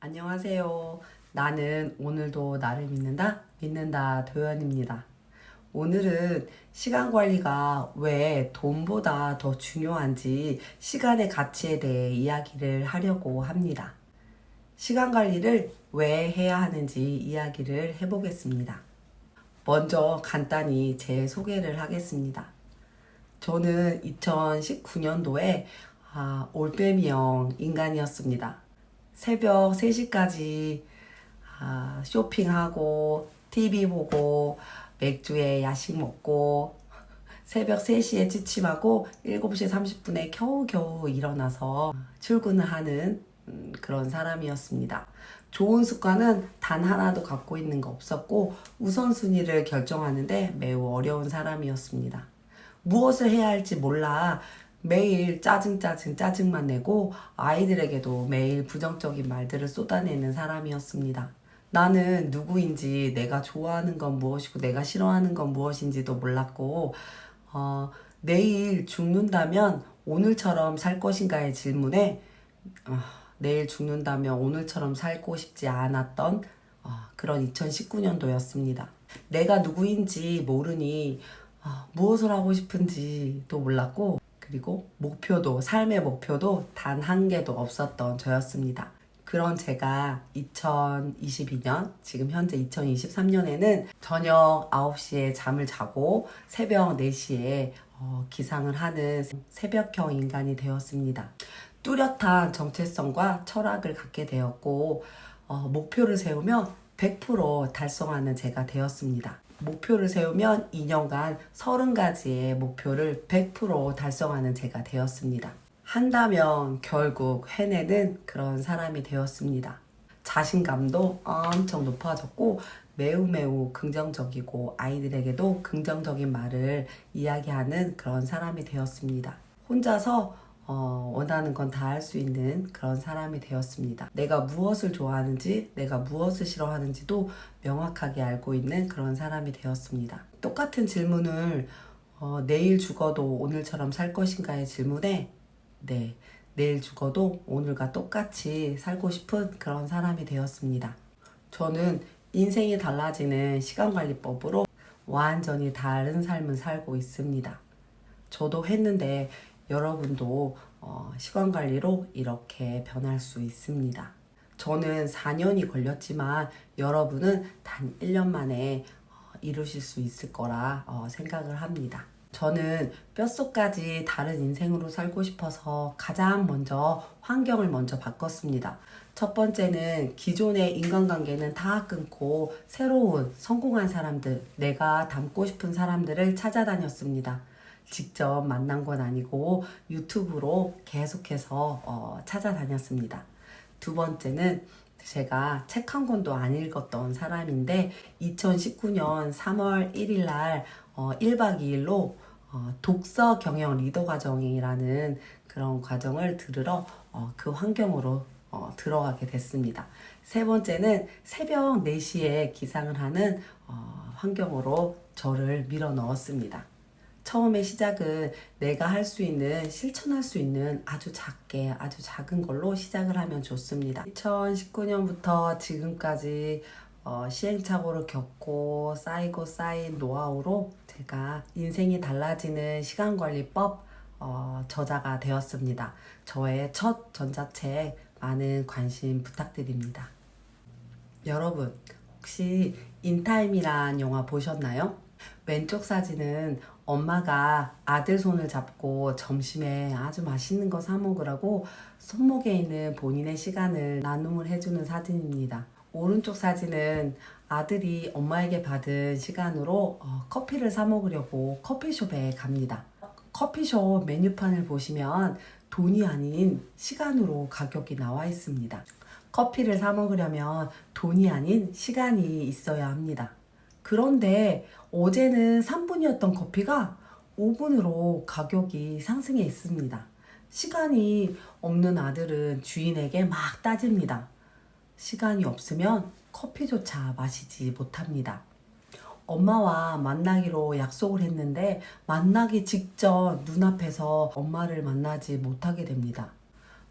안녕하세요. 나는 오늘도 나를 믿는다 도연입니다. 오늘은 시간 관리가 왜 돈보다 더 중요한지 시간의 가치에 대해 이야기를 하려고 합니다. 시간 관리를 왜 해야 하는지 이야기를 해보겠습니다. 먼저 간단히 제 소개를 하겠습니다. 저는 2019년도에 올빼미형 인간이었습니다. 새벽 3시까지 쇼핑하고 TV 보고 맥주에 야식 먹고 새벽 3시에 취침하고 7시 30분에 겨우겨우 일어나서 출근을 하는 그런 사람이었습니다. 좋은 습관은 단 하나도 갖고 있는 거 없었고 우선순위를 결정하는데 매우 어려운 사람이었습니다. 무엇을 해야 할지 몰라 매일 짜증만 내고 아이들에게도 매일 부정적인 말들을 쏟아내는 사람이었습니다. 나는 누구인지, 내가 좋아하는 건 무엇이고 내가 싫어하는 건 무엇인지도 몰랐고 내일 죽는다면 오늘처럼 살 것인가의 질문에 내일 죽는다면 오늘처럼 살고 싶지 않았던 그런 2019년도였습니다. 내가 누구인지 모르니 무엇을 하고 싶은지도 몰랐고 그리고 삶의 목표도 단 한 개도 없었던 저였습니다. 그런 제가 2022년, 지금 현재 2023년에는 저녁 9시에 잠을 자고 새벽 4시에 기상을 하는 새벽형 인간이 되었습니다. 뚜렷한 정체성과 철학을 갖게 되었고 목표를 세우면 100% 달성하는 제가 되었습니다. 목표를 세우면 2년간 30가지의 목표를 100% 달성하는 제가 되었습니다. 한다면 결국 해내는 그런 사람이 되었습니다. 자신감도 엄청 높아졌고 매우 긍정적이고 아이들에게도 긍정적인 말을 이야기하는 그런 사람이 되었습니다. 혼자서 원하는 건 다 할 수 있는 그런 사람이 되었습니다. 내가 무엇을 좋아하는지, 내가 무엇을 싫어하는지도 명확하게 알고 있는 그런 사람이 되었습니다. 똑같은 질문을 내일 죽어도 오늘처럼 살 것인가의 질문에 네, 내일 죽어도 오늘과 똑같이 살고 싶은 그런 사람이 되었습니다. 저는 인생이 달라지는 시간관리법으로 완전히 다른 삶을 살고 있습니다. 저도 했는데 여러분도 시간 관리로 이렇게 변할 수 있습니다. 저는 4년이 걸렸지만 여러분은 단 1년 만에 이루실 수 있을 거라 생각을 합니다. 저는 뼛속까지 다른 인생으로 살고 싶어서 가장 먼저 환경을 먼저 바꿨습니다. 첫 번째는 기존의 인간관계는 다 끊고 새로운 성공한 사람들, 내가 닮고 싶은 사람들을 찾아다녔습니다. 직접 만난 건 아니고 유튜브로 계속해서 찾아다녔습니다. 두 번째는 제가 책 한 권도 안 읽었던 사람인데 2019년 3월 1일 날 1박 2일로 독서 경영 리더 과정이라는 그런 과정을 들으러 그 환경으로 들어가게 됐습니다. 세 번째는 새벽 4시에 기상을 하는 환경으로 저를 밀어 넣었습니다. 처음에 시작은 내가 할 수 있는, 실천할 수 있는 아주 작은 걸로 시작을 하면 좋습니다. 2019년부터 지금까지 시행착오를 겪고 쌓인 노하우로 제가 인생이 달라지는 시간관리법 저자가 되었습니다. 저의 첫 전자책 많은 관심 부탁드립니다. 여러분, 혹시 인타임이란 영화 보셨나요? 왼쪽 사진은 엄마가 아들 손을 잡고 점심에 아주 맛있는 거 사 먹으라고 손목에 있는 본인의 시간을 나눔을 해주는 사진입니다. 오른쪽 사진은 아들이 엄마에게 받은 시간으로 커피를 사 먹으려고 커피숍에 갑니다. 커피숍 메뉴판을 보시면 돈이 아닌 시간으로 가격이 나와 있습니다. 커피를 사 먹으려면 돈이 아닌 시간이 있어야 합니다. 그런데 어제는 3분이었던 커피가 5분으로 가격이 상승해 있습니다. 시간이 없는 아들은 주인에게 막 따집니다. 시간이 없으면 커피조차 마시지 못합니다. 엄마와 만나기로 약속을 했는데 만나기 직전 눈앞에서 엄마를 만나지 못하게 됩니다.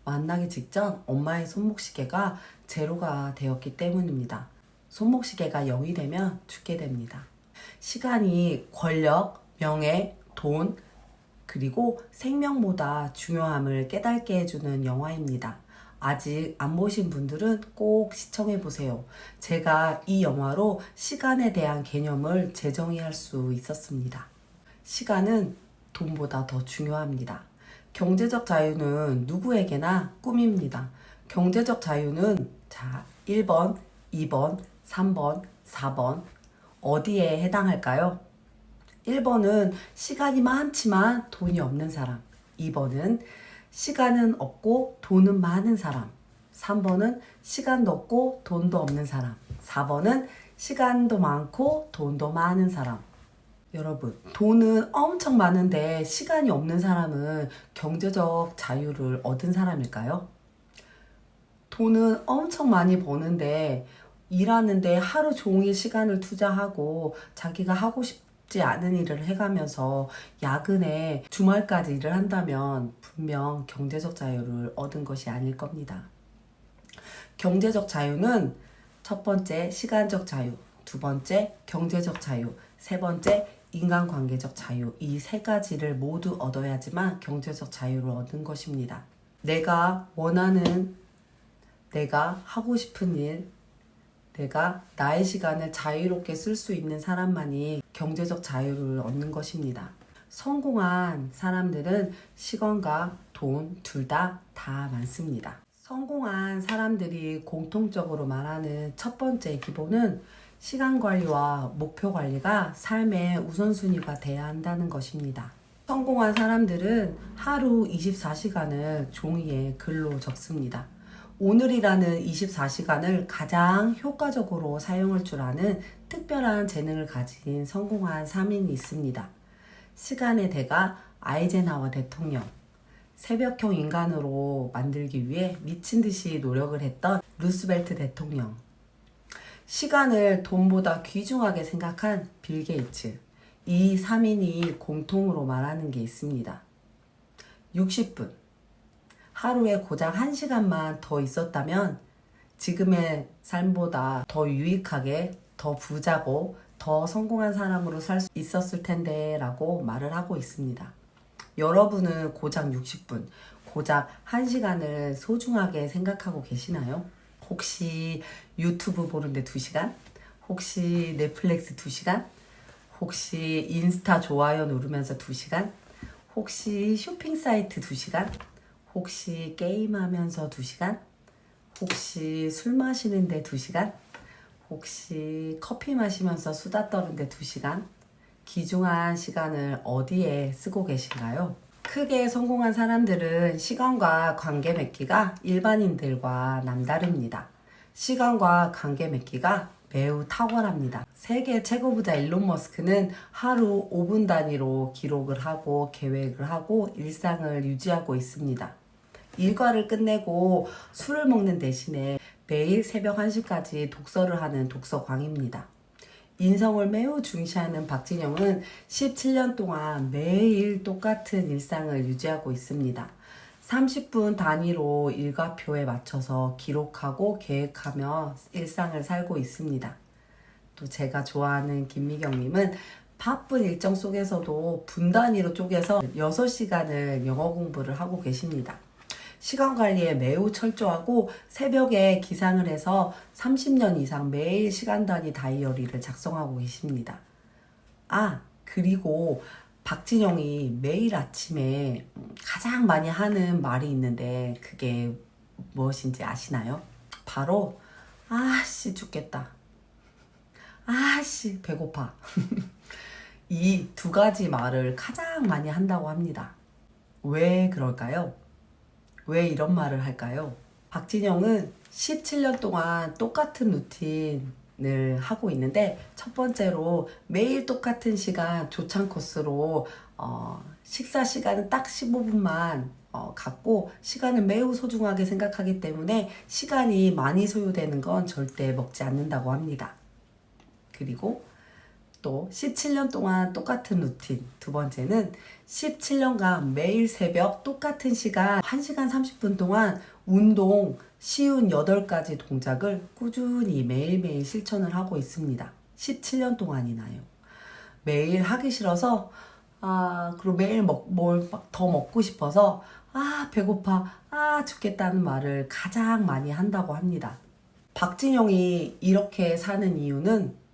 만나기 직전 엄마의 손목시계가 제로가 되었기 때문입니다. 손목시계가 0이 되면 죽게 됩니다. 시간이 권력, 명예, 돈, 그리고 생명보다 중요함을 깨닫게 해주는 영화입니다. 아직 안 보신 분들은 꼭 시청해 보세요. 제가 이 영화로 시간에 대한 개념을 재정의할 수 있었습니다. 시간은 돈보다 더 중요합니다. 경제적 자유는 누구에게나 꿈입니다. 경제적 자유는 1번, 2번, 3번, 4번 어디에 해당할까요? 1번은 시간이 많지만 돈이 없는 사람. 2번은 시간은 없고 돈은 많은 사람. 3번은 시간도 없고 돈도 없는 사람. 4번은 시간도 많고 돈도 많은 사람. 여러분, 돈은 엄청 많은데 시간이 없는 사람은 경제적 자유를 얻은 사람일까요? 돈은 엄청 많이 버는데 일하는데 하루 종일 시간을 투자하고 자기가 하고 싶지 않은 일을 해가면서 야근에 주말까지 일을 한다면 분명 경제적 자유를 얻은 것이 아닐 겁니다. 경제적 자유는 첫 번째 시간적 자유, 두 번째 경제적 자유, 세 번째 인간관계적 자유, 이 세 가지를 모두 얻어야지만 경제적 자유를 얻은 것입니다. 내가 원하는, 내가 하고 싶은 일, 내가 나의 시간을 자유롭게 쓸 수 있는 사람만이 경제적 자유를 얻는 것입니다. 성공한 사람들은 시간과 돈 둘 다 많습니다. 성공한 사람들이 공통적으로 말하는 첫 번째 기본은 시간 관리와 목표 관리가 삶의 우선순위가 돼야 한다는 것입니다. 성공한 사람들은 하루 24시간을 종이에 글로 적습니다. 오늘이라는 24시간을 가장 효과적으로 사용할 줄 아는 특별한 재능을 가진 성공한 3인이 있습니다. 시간의 대가 아이젠하워 대통령, 새벽형 인간으로 만들기 위해 미친 듯이 노력을 했던 루스벨트 대통령, 시간을 돈보다 귀중하게 생각한 빌 게이츠, 이 3인이 공통으로 말하는 게 있습니다. 60분, 하루에 고작 1시간만 더 있었다면 지금의 삶보다 더 유익하게, 더 부자고 더 성공한 사람으로 살 수 있었을 텐데 라고 말을 하고 있습니다. 여러분은 고작 60분, 고작 1시간을 소중하게 생각하고 계시나요? 혹시 유튜브 보는데 2시간? 혹시 넷플릭스 2시간? 혹시 인스타 좋아요 누르면서 2시간? 혹시 쇼핑 사이트 2시간? 혹시 게임하면서 2시간? 혹시 술 마시는데 2시간? 혹시 커피 마시면서 수다 떠는데 2시간? 귀중한 시간을 어디에 쓰고 계신가요? 크게 성공한 사람들은 시간과 관계 맺기가 일반인들과 남다릅니다. 시간과 관계 맺기가 매우 탁월합니다. 세계 최고 부자 일론 머스크는 하루 5분 단위로 기록을 하고 계획을 하고 일상을 유지하고 있습니다. 일과를 끝내고 술을 먹는 대신에 매일 새벽 1시까지 독서를 하는 독서광입니다. 인성을 매우 중시하는 박진영은 17년 동안 매일 똑같은 일상을 유지하고 있습니다. 30분 단위로 일과표에 맞춰서 기록하고 계획하며 일상을 살고 있습니다. 또 제가 좋아하는 김미경님은 바쁜 일정 속에서도 분 단위로 쪼개서 6시간을 영어 공부를 하고 계십니다. 시간 관리에 매우 철저하고 새벽에 기상을 해서 30년 이상 매일 시간 단위 다이어리를 작성하고 계십니다. 그리고 박진영이 매일 아침에 가장 많이 하는 말이 있는데 그게 무엇인지 아시나요? 바로 아씨 죽겠다. 아씨 배고파. 이 두 가지 말을 가장 많이 한다고 합니다. 왜 그럴까요? 왜 이런 말을 할까요? 박진영은 17년 동안 똑같은 루틴을 하고 있는데 첫 번째로 매일 똑같은 시간 조찬 코스로 식사 시간은 딱 15분만 갖고 시간을 매우 소중하게 생각하기 때문에 시간이 많이 소요되는 건 절대 먹지 않는다고 합니다. 그리고 또 17년 동안 똑같은 루틴. 두 번째는 17년간 매일 새벽 똑같은 시간 1시간 30분 동안 운동 쉬운 8가지 동작을 꾸준히 매일매일 실천을 하고 있습니다. 17년 동안이나요. 매일 하기 싫어서 그리고 매일 뭘 더 먹고 싶어서 배고파 죽겠다는 말을 가장 많이 한다고 합니다. 박진영이 이렇게 사는 이유는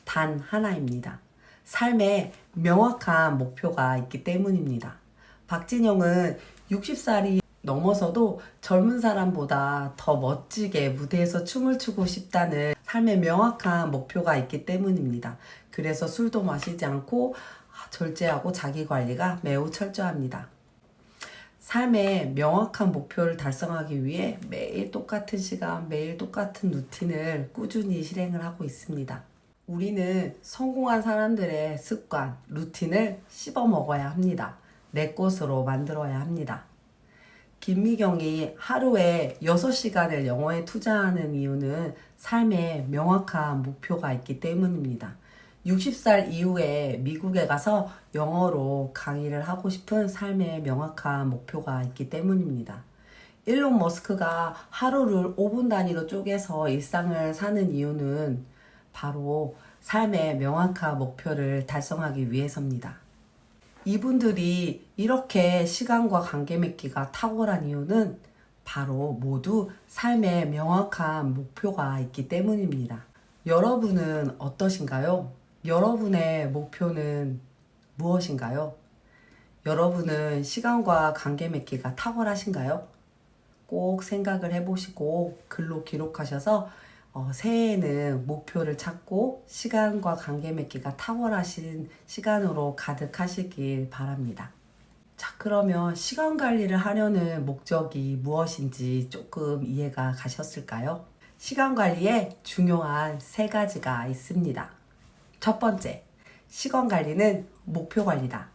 단 하나입니다. 삶에 명확한 목표가 있기 때문입니다. 박진영은 60살이 넘어서도 젊은 사람보다 더 멋지게 무대에서 춤을 추고 싶다는 삶에 명확한 목표가 있기 때문입니다. 그래서 술도 마시지 않고 절제하고 자기 관리가 매우 철저합니다. 삶의 명확한 목표를 달성하기 위해 매일 똑같은 시간, 매일 똑같은 루틴을 꾸준히 실행을 하고 있습니다. 우리는 성공한 사람들의 습관, 루틴을 씹어 먹어야 합니다. 내 것으로 만들어야 합니다. 김미경이 하루에 6시간을 영어에 투자하는 이유는 삶에 명확한 목표가 있기 때문입니다. 60살 이후에 미국에 가서 영어로 강의를 하고 싶은 삶의 명확한 목표가 있기 때문입니다. 일론 머스크가 하루를 5분 단위로 쪼개서 일상을 사는 이유는 바로 삶의 명확한 목표를 달성하기 위해서입니다. 이분들이 이렇게 시간과 관계 맺기가 탁월한 이유는 바로 모두 삶의 명확한 목표가 있기 때문입니다. 여러분은 어떠신가요? 여러분의 목표는 무엇인가요? 여러분은 시간과 관계 맺기가 탁월하신가요? 꼭 생각을 해보시고 글로 기록하셔서 새해에는 목표를 찾고 시간과 관계 맺기가 탁월하신 시간으로 가득하시길 바랍니다. 자, 그러면 시간 관리를 하려는 목적이 무엇인지 조금 이해가 가셨을까요? 시간 관리에 중요한 3가지가 있습니다. 첫 번째, 시간 관리는 목표 관리다.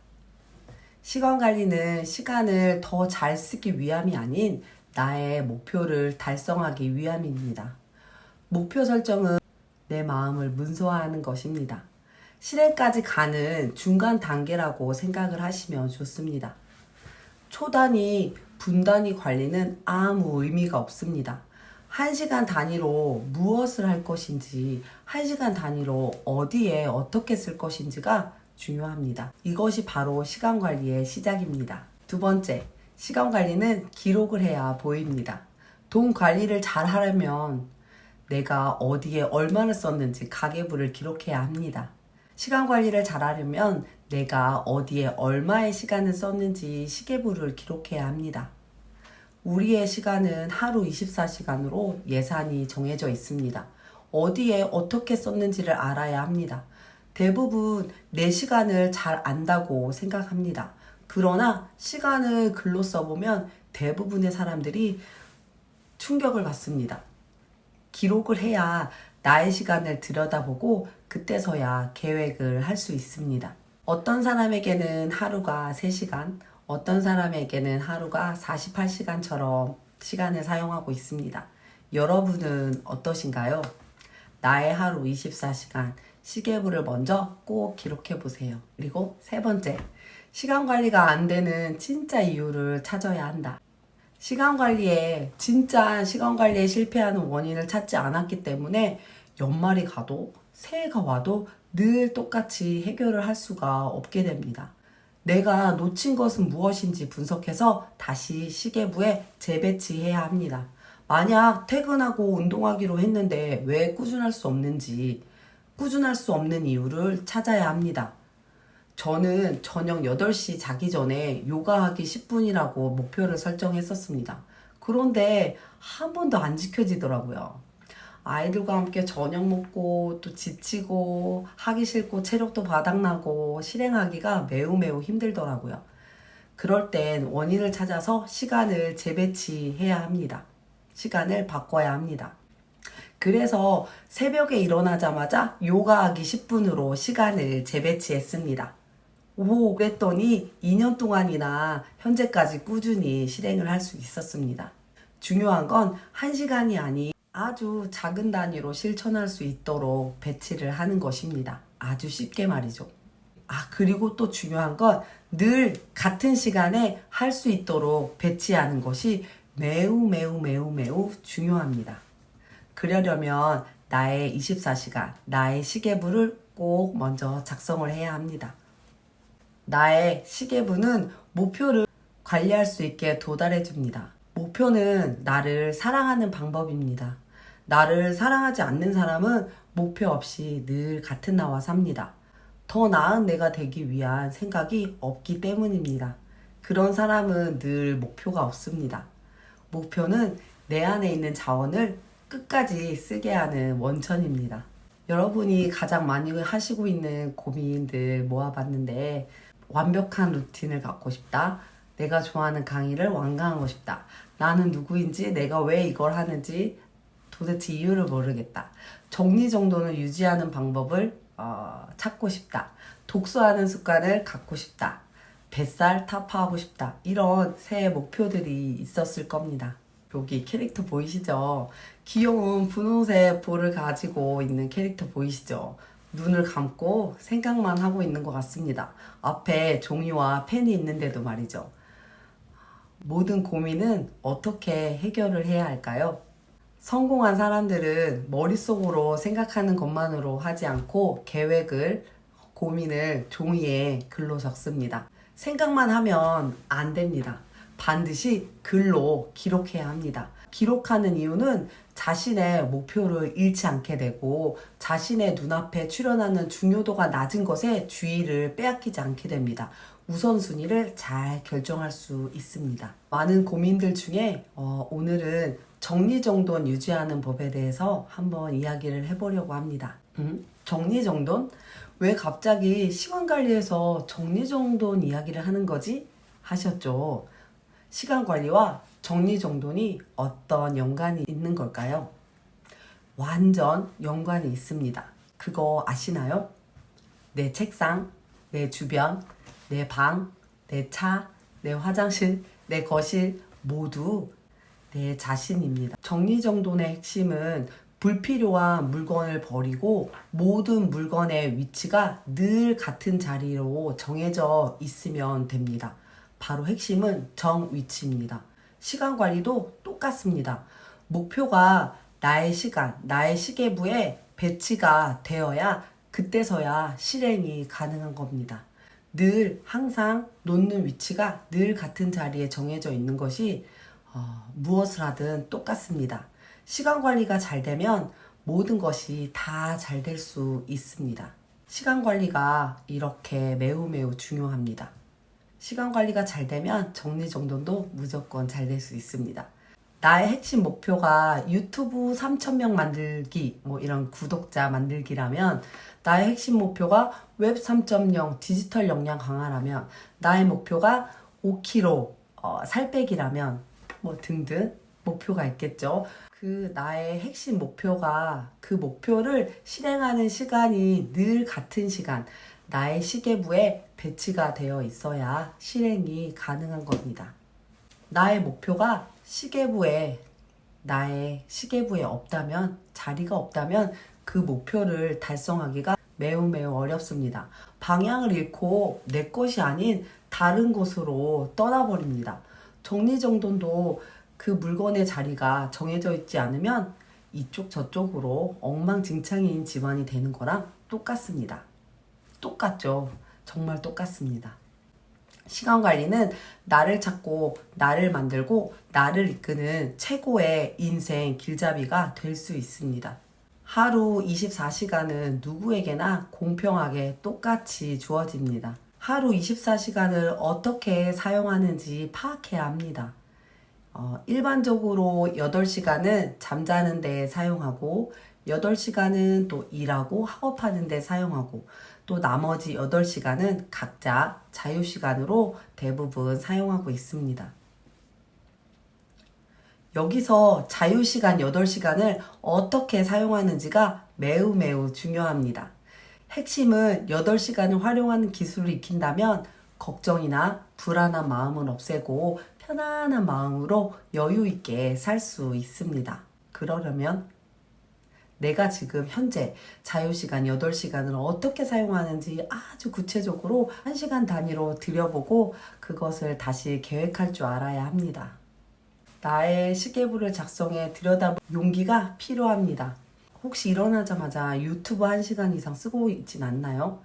시간 관리는 시간을 더 잘 쓰기 위함이 아닌 나의 목표를 달성하기 위함입니다. 목표 설정은 내 마음을 문서화하는 것입니다. 실행까지 가는 중간 단계라고 생각을 하시면 좋습니다. 초단위, 분단위 관리는 아무 의미가 없습니다. 1시간 단위로 무엇을 할 것인지, 1시간 단위로 어디에 어떻게 쓸 것인지가 중요합니다. 이것이 바로 시간 관리의 시작입니다. 두 번째, 시간 관리는 기록을 해야 보입니다. 돈 관리를 잘 하려면 내가 어디에 얼마를 썼는지 가계부를 기록해야 합니다. 시간 관리를 잘 하려면 내가 어디에 얼마의 시간을 썼는지 시계부를 기록해야 합니다. 우리의 시간은 하루 24시간으로 예산이 정해져 있습니다. 어디에 어떻게 썼는지를 알아야 합니다. 대부분 내 시간을 잘 안다고 생각합니다. 그러나 시간을 글로 써보면 대부분의 사람들이 충격을 받습니다. 기록을 해야 나의 시간을 들여다보고 그때서야 계획을 할 수 있습니다. 어떤 사람에게는 하루가 3시간, 어떤 사람에게는 하루가 48시간처럼 시간을 사용하고 있습니다. 여러분은 어떠신가요? 나의 하루 24시간, 시계부를 먼저 꼭 기록해 보세요. 그리고 3번째, 시간 관리가 안 되는 진짜 이유를 찾아야 한다. 진짜 시간 관리에 실패하는 원인을 찾지 않았기 때문에 연말이 가도 새해가 와도 늘 똑같이 해결을 할 수가 없게 됩니다. 내가 놓친 것은 무엇인지 분석해서 다시 시계부에 재배치해야 합니다. 만약 퇴근하고 운동하기로 했는데 왜 꾸준할 수 없는 이유를 찾아야 합니다. 저는 저녁 8시 자기 전에 요가하기 10분이라고 목표를 설정했었습니다. 그런데 한 번도 안 지켜지더라고요. 아이들과 함께 저녁 먹고 또 지치고 하기 싫고 체력도 바닥나고 실행하기가 매우 힘들더라고요. 그럴 땐 원인을 찾아서 시간을 재배치해야 합니다. 시간을 바꿔야 합니다. 그래서 새벽에 일어나자마자 요가하기 10분으로 시간을 재배치했습니다. 그랬더니 2년 동안이나 현재까지 꾸준히 실행을 할 수 있었습니다. 중요한 건 1시간이 아닌 아주 작은 단위로 실천할 수 있도록 배치를 하는 것입니다. 아주 쉽게 말이죠. 그리고 또 중요한 건 늘 같은 시간에 할 수 있도록 배치하는 것이 매우 매우 매우 매우 중요합니다. 그러려면 나의 24시간, 나의 시계부를 꼭 먼저 작성을 해야 합니다. 나의 시계부는 목표를 관리할 수 있게 도달해 줍니다. 목표는 나를 사랑하는 방법입니다. 나를 사랑하지 않는 사람은 목표 없이 늘 같은 나와 삽니다. 더 나은 내가 되기 위한 생각이 없기 때문입니다. 그런 사람은 늘 목표가 없습니다. 목표는 내 안에 있는 자원을 끝까지 쓰게 하는 원천입니다. 여러분이 가장 많이 하시고 있는 고민들 모아봤는데, 완벽한 루틴을 갖고 싶다. 내가 좋아하는 강의를 완강하고 싶다. 나는 누구인지, 내가 왜 이걸 하는지 도대체 이유를 모르겠다. 정리정돈을 유지하는 방법을 찾고 싶다. 독서하는 습관을 갖고 싶다. 뱃살 타파하고 싶다. 이런 새해 목표들이 있었을 겁니다. 여기 캐릭터 보이시죠? 귀여운 분홍색 볼을 가지고 있는 캐릭터 보이시죠? 눈을 감고 생각만 하고 있는 것 같습니다. 앞에 종이와 펜이 있는데도 말이죠. 모든 고민은 어떻게 해결을 해야 할까요? 성공한 사람들은 머릿속으로 생각하는 것만으로 하지 않고 계획을, 고민을 종이에 글로 적습니다. 생각만 하면 안 됩니다. 반드시 글로 기록해야 합니다. 기록하는 이유는 자신의 목표를 잃지 않게 되고 자신의 눈앞에 출현하는 중요도가 낮은 것에 주의를 빼앗기지 않게 됩니다. 우선순위를 잘 결정할 수 있습니다. 많은 고민들 중에 오늘은 정리정돈 유지하는 법에 대해서 한번 이야기를 해보려고 합니다. 정리정돈? 왜 갑자기 시간관리에서 정리정돈 이야기를 하는 거지? 하셨죠? 시간관리와 정리정돈이 어떤 연관이 있는 걸까요? 완전 연관이 있습니다. 그거 아시나요? 내 책상, 내 주변, 내 방, 내 차, 내 화장실, 내 거실 모두 내 자신입니다. 정리정돈의 핵심은 불필요한 물건을 버리고 모든 물건의 위치가 늘 같은 자리로 정해져 있으면 됩니다. 바로 핵심은 정위치입니다. 시간 관리도 똑같습니다. 목표가 나의 시간, 나의 시계부에 배치가 되어야 그때서야 실행이 가능한 겁니다. 늘 항상 놓는 위치가 늘 같은 자리에 정해져 있는 것이 무엇을 하든 똑같습니다. 시간 관리가 잘 되면 모든 것이 다 잘 될 수 있습니다. 시간 관리가 이렇게 매우 매우 중요합니다. 시간 관리가 잘 되면 정리정돈도 무조건 잘 될 수 있습니다. 나의 핵심 목표가 유튜브 3,000명 만들기, 이런 구독자 만들기라면, 나의 핵심 목표가 웹 3.0 디지털 역량 강화라면, 나의 목표가 5kg 살 빼기라면, 등등 목표가 있겠죠. 그 나의 핵심 목표가 그 목표를 실행하는 시간이 늘 같은 시간, 나의 시계부에 배치가 되어 있어야 실행이 가능한 겁니다. 나의 목표가 나의 시계부에 없다면, 자리가 없다면 그 목표를 달성하기가 매우 매우 어렵습니다. 방향을 잃고 내 것이 아닌 다른 곳으로 떠나버립니다. 정리정돈도 그 물건의 자리가 정해져 있지 않으면 이쪽 저쪽으로 엉망진창인 집안이 되는 거랑 똑같습니다. 똑같죠. 정말 똑같습니다. 시간 관리는 나를 찾고 나를 만들고 나를 이끄는 최고의 인생 길잡이가 될 수 있습니다. 하루 24시간은 누구에게나 공평하게 똑같이 주어집니다. 하루 24시간을 어떻게 사용하는지 파악해야 합니다. 일반적으로 8시간은 잠자는 데 사용하고 8시간은 또 일하고 학업하는 데 사용하고 또 나머지 8시간은 각자 자유시간으로 대부분 사용하고 있습니다. 여기서 자유시간 8시간을 어떻게 사용하는지가 매우 매우 중요합니다. 핵심은 8시간을 활용하는 기술을 익힌다면 걱정이나 불안한 마음은 없애고 편안한 마음으로 여유 있게 살 수 있습니다. 그러려면 내가 지금 현재 자유시간 8시간을 어떻게 사용하는지 아주 구체적으로 1시간 단위로 들여보고 그것을 다시 계획할 줄 알아야 합니다. 나의 시계부를 작성해 들여다볼 용기가 필요합니다. 혹시 일어나자마자 유튜브 1시간 이상 쓰고 있진 않나요?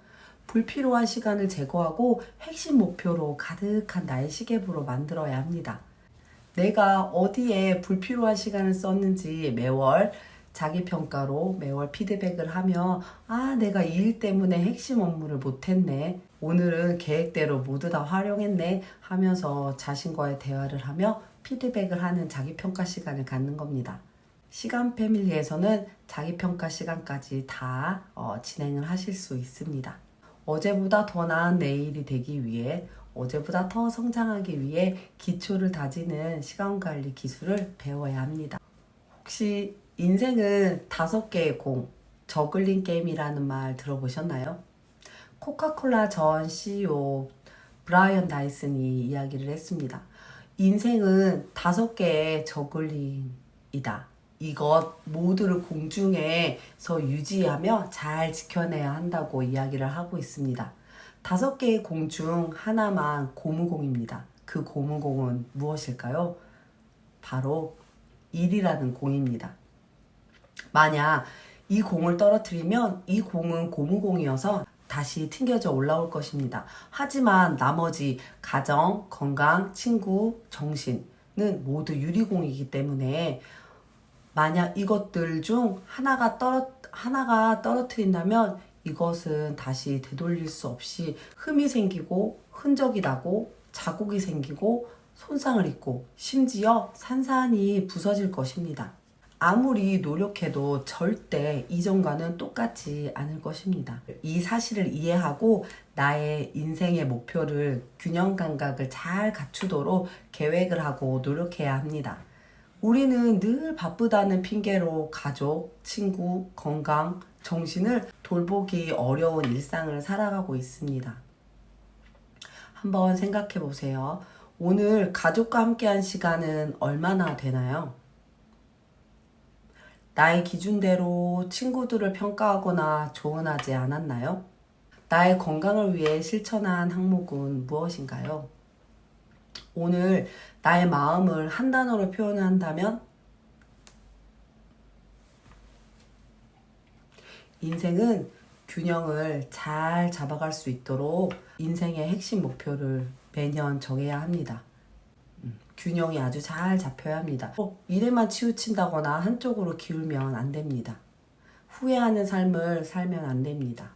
불필요한 시간을 제거하고 핵심 목표로 가득한 나의 시계부로 만들어야 합니다. 내가 어디에 불필요한 시간을 썼는지 매월 자기평가로 매월 피드백을 하며 내가 이 일 때문에 핵심 업무를 못했네. 오늘은 계획대로 모두 다 활용했네 하면서 자신과의 대화를 하며 피드백을 하는 자기평가 시간을 갖는 겁니다. 시간 패밀리에서는 자기평가 시간까지 다 진행을 하실 수 있습니다. 어제보다 더 나은 내일이 되기 위해 어제보다 더 성장하기 위해 기초를 다지는 시간관리 기술을 배워야 합니다. 혹시 인생은 5개의 공, 저글링 게임이라는 말 들어보셨나요? 코카콜라 전 CEO 브라이언 다이슨이 이야기를 했습니다. 인생은 5개의 저글링이다. 이것 모두를 공중에서 유지하며 잘 지켜내야 한다고 이야기를 하고 있습니다. 5개의 공 중 하나만 고무공입니다. 그 고무공은 무엇일까요? 바로 일이라는 공입니다. 만약 이 공을 떨어뜨리면 이 공은 고무공이어서 다시 튕겨져 올라올 것입니다. 하지만 나머지 가정, 건강, 친구, 정신은 모두 유리공이기 때문에 만약 이것들 중 하나가 떨어뜨린다면 이것은 다시 되돌릴 수 없이 흠이 생기고 흔적이 나고 자국이 생기고 손상을 입고 심지어 산산이 부서질 것입니다. 아무리 노력해도 절대 이전과는 똑같지 않을 것입니다. 이 사실을 이해하고 나의 인생의 목표를 균형 감각을 잘 갖추도록 계획을 하고 노력해야 합니다. 우리는 늘 바쁘다는 핑계로 가족, 친구, 건강, 정신을 돌보기 어려운 일상을 살아가고 있습니다. 한번 생각해 보세요. 오늘 가족과 함께한 시간은 얼마나 되나요? 나의 기준대로 친구들을 평가하거나 조언하지 않았나요? 나의 건강을 위해 실천한 항목은 무엇인가요? 오늘 나의 마음을 한 단어로 표현한다면 인생은 균형을 잘 잡아갈 수 있도록 인생의 핵심 목표를 매년 정해야 합니다. 균형이 아주 잘 잡혀야 합니다. 일에만 치우친다거나 한쪽으로 기울면 안 됩니다. 후회하는 삶을 살면 안 됩니다.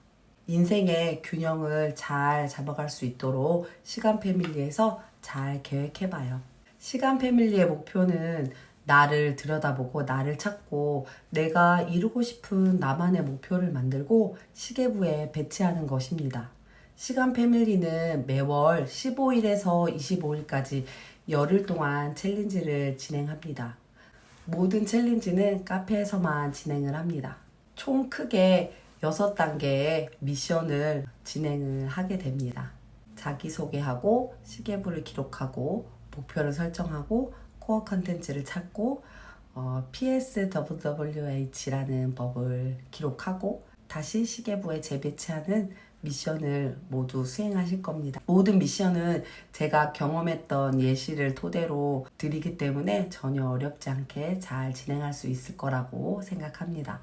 인생의 균형을 잘 잡아갈 수 있도록 시간 패밀리에서 잘 계획해봐요. 시간 패밀리의 목표는 나를 들여다보고 나를 찾고 내가 이루고 싶은 나만의 목표를 만들고 시계부에 배치하는 것입니다. 시간 패밀리는 매월 15일에서 25일까지 열흘 동안 챌린지를 진행합니다. 모든 챌린지는 카페에서만 진행을 합니다. 총 크게 6단계의 미션을 진행을 하게 됩니다. 자기소개하고 시계부를 기록하고 목표를 설정하고 코어 컨텐츠를 찾고 PSWWH라는 법을 기록하고 다시 시계부에 재배치하는 미션을 모두 수행하실 겁니다. 모든 미션은 제가 경험했던 예시를 토대로 드리기 때문에 전혀 어렵지 않게 잘 진행할 수 있을 거라고 생각합니다.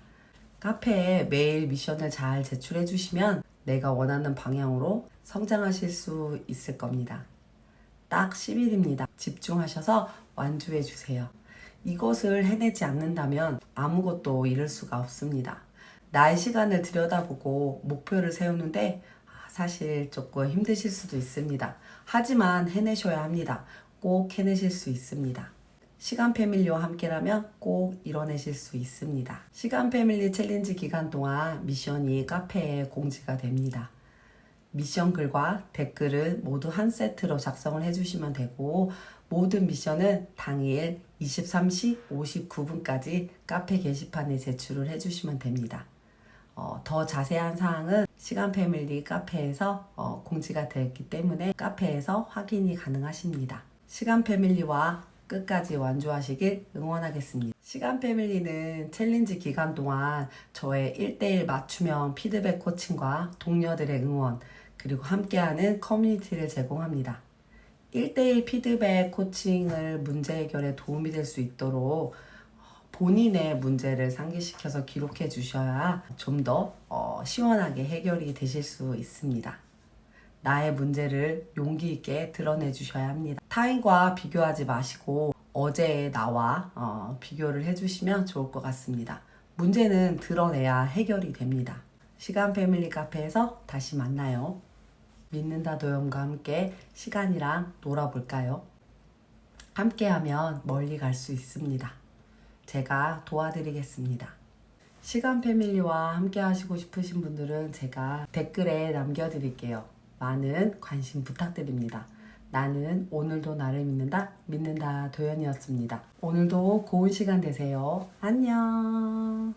카페에 매일 미션을 잘 제출해 주시면 내가 원하는 방향으로 성장하실 수 있을 겁니다. 딱 10일입니다. 집중하셔서 완주해 주세요. 이것을 해내지 않는다면 아무것도 이룰 수가 없습니다. 나의 시간을 들여다보고 목표를 세우는데 사실 조금 힘드실 수도 있습니다. 하지만 해내셔야 합니다. 꼭 해내실 수 있습니다. 시간 패밀리와 함께라면 꼭 이뤄내실 수 있습니다. 시간 패밀리 챌린지 기간 동안 미션이 카페에 공지가 됩니다. 미션 글과 댓글은 모두 한 세트로 작성을 해주시면 되고 모든 미션은 당일 23시 59분까지 카페 게시판에 제출을 해주시면 됩니다. 더 자세한 사항은 시간 패밀리 카페에서 공지가 되었기 때문에 카페에서 확인이 가능하십니다. 시간 패밀리와 끝까지 완주하시길 응원하겠습니다. 시간 패밀리는 챌린지 기간 동안 저의 1대1 맞춤형 피드백 코칭과 동료들의 응원, 그리고 함께하는 커뮤니티를 제공합니다. 1대1 피드백 코칭을 문제 해결에 도움이 될 수 있도록 본인의 문제를 상기시켜서 기록해 주셔야 좀 더 시원하게 해결이 되실 수 있습니다. 나의 문제를 용기 있게 드러내 주셔야 합니다. 타인과 비교하지 마시고 어제의 나와 비교를 해주시면 좋을 것 같습니다. 문제는 드러내야 해결이 됩니다. 시간 패밀리 카페에서 다시 만나요. 믿는다 도연과 함께 시간이랑 놀아볼까요? 함께하면 멀리 갈 수 있습니다. 제가 도와드리겠습니다. 시간 패밀리와 함께 하시고 싶으신 분들은 제가 댓글에 남겨드릴게요. 많은 관심 부탁드립니다. 나는 오늘도 나를 믿는다 도연이었습니다. 오늘도 고운 시간 되세요. 안녕.